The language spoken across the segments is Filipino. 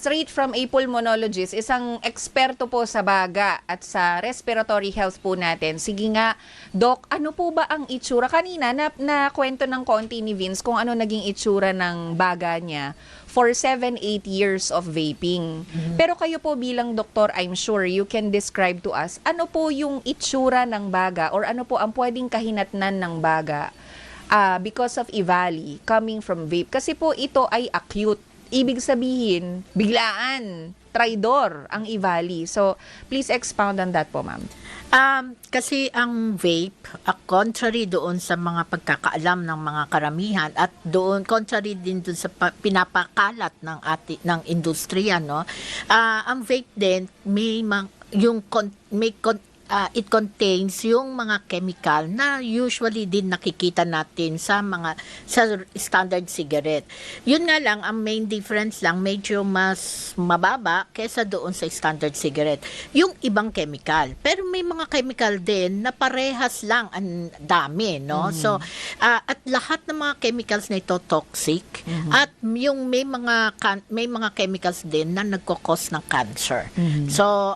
Straight from a pulmonologist, isang eksperto po sa baga at sa respiratory health po natin. Sige nga, Doc, ano po ba ang itsura? Kanina na kwento ng konti ni Vince kung ano naging itsura ng baga niya for 7-8 years of vaping. Pero kayo po bilang doktor, I'm sure you can describe to us, ano po yung itsura ng baga or ano po ang pwedeng kahinatnan ng baga because of EVALI coming from vape? Kasi po ito ay acute. Ibig sabihin, biglaan, traidor ang EVALI. So, please expound on that po, ma'am. Kasi ang vape, contrary doon sa mga pagkakaalam ng mga karamihan at doon contrary din doon sa pinapakalat ng industriya, no. Ang vape din it contains yung mga chemical na usually din nakikita natin sa standard cigarette. Yun nga lang, ang main difference lang, medyo mas mababa kesa doon sa standard cigarette. Yung ibang chemical. Pero may mga chemical din na parehas lang ang dami, no? So, at lahat ng mga chemicals na ito toxic at yung may mga chemicals din na nagko-cause ng cancer. So,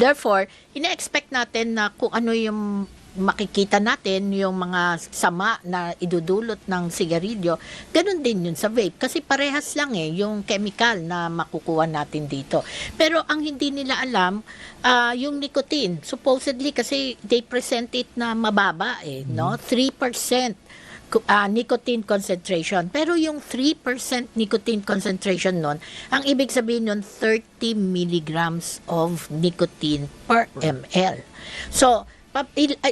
therefore, ina-expect natin na kung ano yung makikita natin, yung mga sama na idudulot ng sigarilyo, ganun din yun sa vape. Kasi parehas lang yung chemical na makukuha natin dito. Pero ang hindi nila alam, yung nicotine, supposedly kasi they present it na mababa no? 3% nicotine concentration. Pero yung 3% nicotine concentration nun, ang ibig sabihin nun, 30 milligrams of nicotine per ml. So,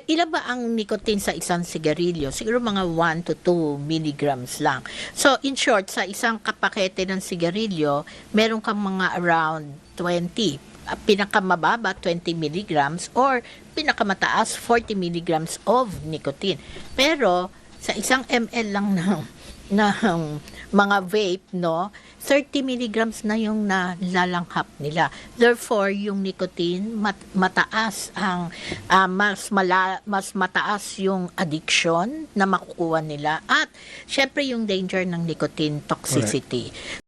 ilan ba ang nicotine sa isang sigarilyo? Siguro mga 1 to 2 milligrams lang. So, in short, sa isang kapakete ng sigarilyo, meron kang mga around 20. Pinakamababa, 20 milligrams or pinakamataas, 40 milligrams of nicotine. Pero, sa isang ml lang ng mga vape, no, 30 milligrams na yung nalalanghap nila. Therefore, yung nicotine, mataas ang, mas mataas yung addiction na makukuha nila. At, syempre, yung danger ng nicotine toxicity. Correct.